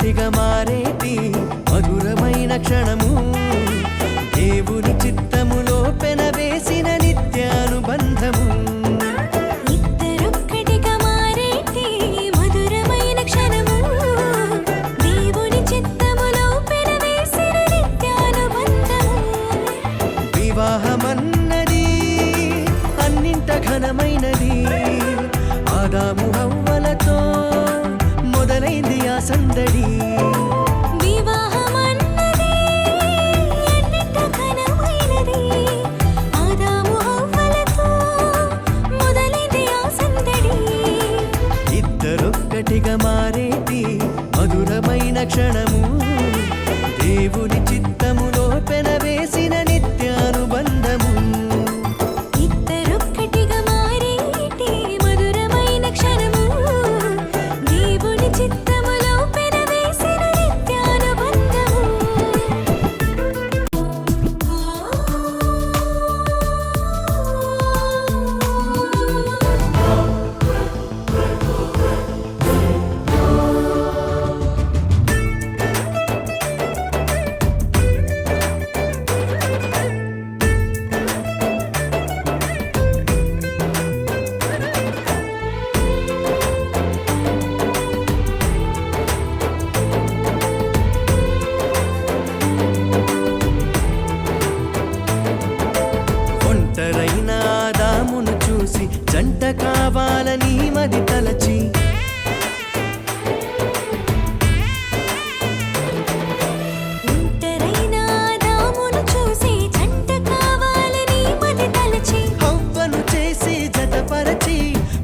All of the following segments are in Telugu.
ఇద్దరొక్కటిగా మారేటి మధురమైన క్షణము దేవుని చిత్తములో పెనవేసిన నిత్యానుబంధము ఇద్దరొక్కటిగా మారేటి మధురమైన క్షణము దేవుని చిత్తములో పెనవేసిన నిత్యానుబంధము వివాహమన్నది అన్నింట ఘనమైనది ఆదాము హవ్వలతో మొదలైంది ఆ సందడి వివాహమన్నది అన్నింట ఘనమైనది ఆదాము హవ్వలతో మొదలైంది ఆ సందడి ఇద్దరొక్కటిగా మారేటి మధురమైన క్షణము దేవుని చిత్తములో పెనవేసిన నిత్యానుబంధము ఇద్దరొక్కటిగా మారేటి మధురమైన క్షణము దేవుని చిత్తములో పెనవేసిన నిత్యానుబంధము ఒంటరైన ఆదామును చూసి జంట కావాలని మది తలచి ఒంటరైన ఆదామును చూసి జంట కావాలని మది తలచి హవ్వను చేసి జతపరచి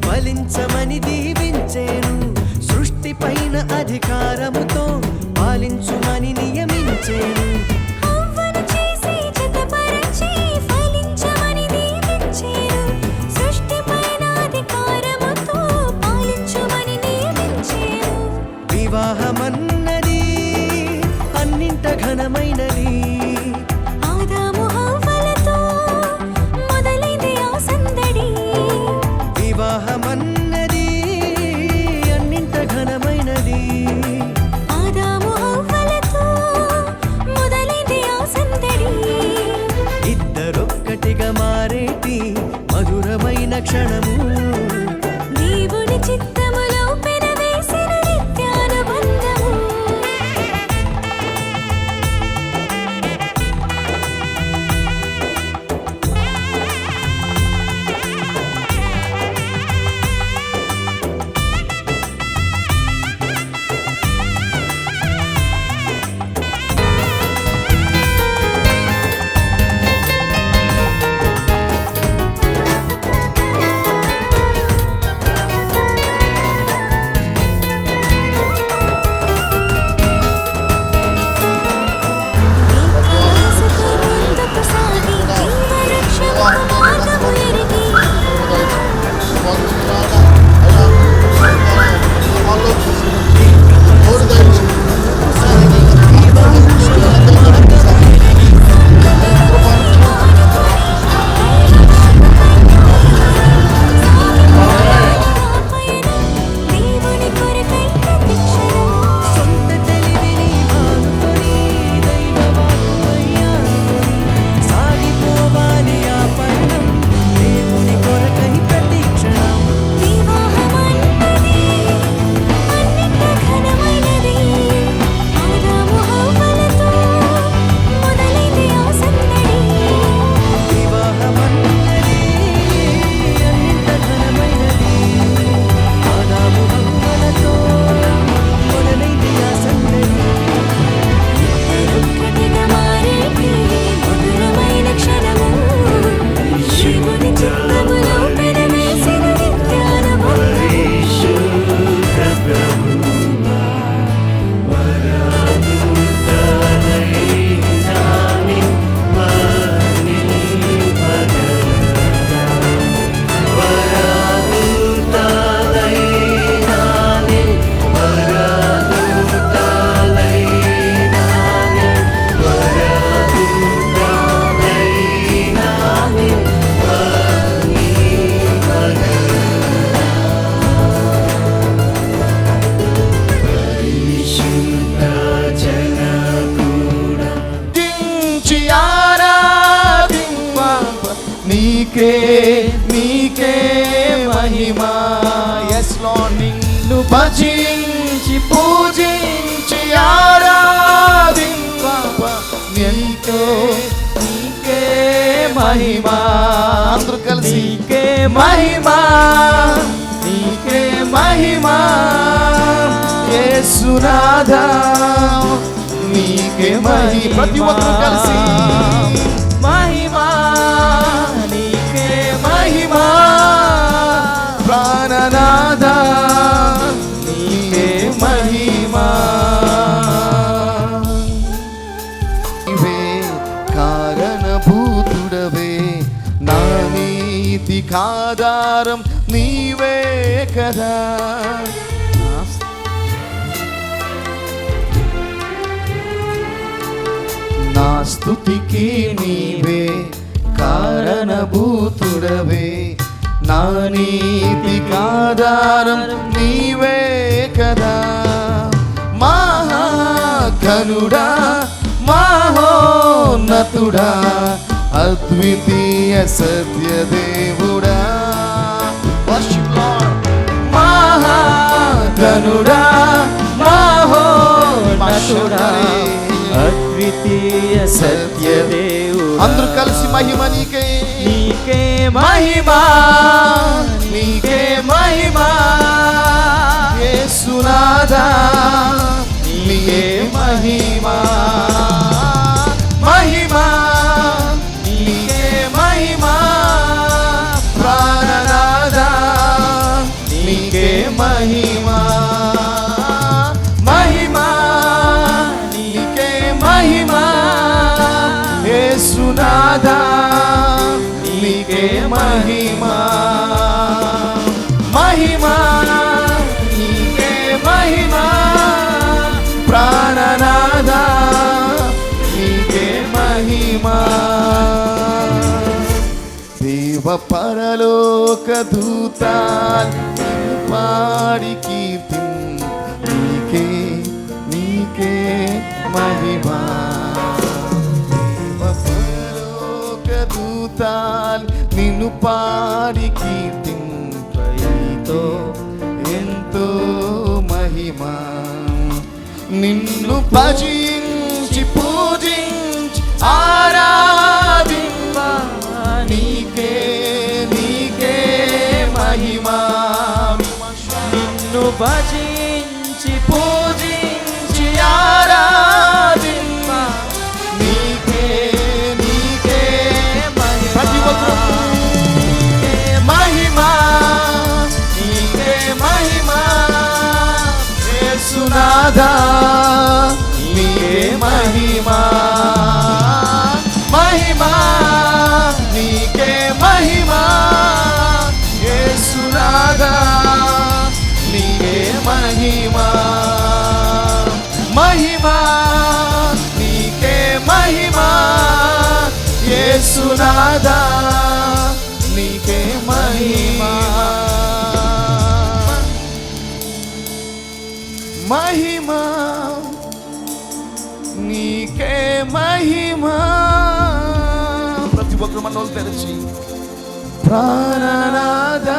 ఫలించమని దీవించేను సృష్టిపైన అధికారముతో పాలించుమని నియమించేను హవ్వను చేసి జతపరచి ఫలించమని దీవించేను సృష్టిపైన అధికారముతో పాలించుమని నియమించేను వివాహమన్నది అన్నింట ఘనమైనది ఆదాము హవ్వలతో మొదలైంది ఆ సందడి వివాహమన్నది అన్నింట ఘనమైనది ఆదాము హవ్వలతో మొదలైంది ఆ సందడి ఇద్దరొక్కటిగా మారేటి మధురమైన క్షణము దేవుని చిత్తములో పెనవేసిన నిత్యానుబంధము నీకే నీకే మహిమా. ఎస్ లార్డ్, నిన్ను భజించి పూజించి ఆరాధింప ఎంతో నీకే మహిమా. అందరూ కలిసి నీకే మహిమా, నీకే మహిమా యేసునాథా, నీకే మహిమా. ప్రతి ఒక్కరు కలిసి మహిమా, నీకే మహిమా ప్రాణనాథా, నీకే మహిమా. నీవే కారణభూతుడవే, నా నీతికాధారం నీవే కదా. నా స్తుతికి నీవే కారణభూతుడవే, నా నీతికాధారం నీవే కదా. మహాఘనుడా మహోన్నతుడా, అద్వితీయ సత్యదేవుడా, మహాఘనుడా మహోన్నతుడా, అద్వితీయ సత్యదేవుడా. అందరూ కలిసి మహిమ నీకే, నీకే మహిమా, నీకే మహిమా యేసునాథా, నీకే మహిమా. మహిమా నీకే మహిమా ప్రాణనాథా, నీకే మహిమా. మహిమా నీకే మహిమా యేసునాథా, నీకే మహిమా. మహిమా నీకే మహిమా ప్రాణనాథా, నీకే మహిమా. దేవ పరలోక దూతాలు పాడి కీర్తిం, నీకే నీకే మహిమా. దేవ పరలోక దూతాలు నిన్ను పాడి కీర్తింపైతో ఎంతో మహిమా. నిన్ను భజించి పూజించి ఆరాధింప నీకే నీకే మహిమా. నిన్ను భజించి పూజించి ఆరాధింప నీకే నీకే మహిమా. ప్రతి ఒక్కరూ మహిమా, నీకే మహిమా యేసునాథా, నీకే మహిమా. మహిమా నీకే మహిమా యేసునాథా, నీకే మహిమా. మహిమా నీకే మహిమా యేసునాథా, నీకే మహిమా. మహిమా నీకే మహిమా. ప్రతి ఒక్కరు మనోళ్ళు తెరచి ప్రాణనాథా,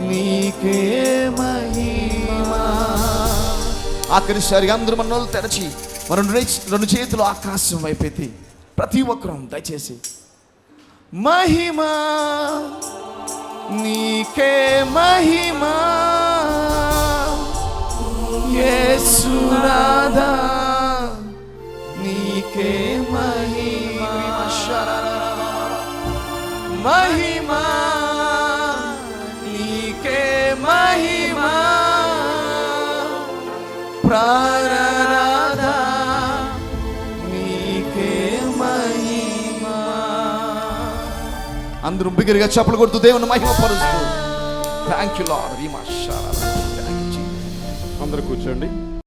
నీకే మహిమా. ఆఖరిసారి అందరూ మనోళ్ళు తెరచి రెండు చేతులు ఆకాశం వైపెత్తి ప్రతి ఒక్కరు దయచేసి మహిమా నీకే మహిమా యేసునాథా, నీకే మహిమా. మహిమా నీకే మహిమా ప్రాణనాథా, నీకే మహిమా. అందరూ బిగ్గరగా చప్పలు కొడుతూ దేవుని మహిమ పరుస్తూ థ్యాంక్ యూ లార్డ్. అందరూ కూర్చోండి.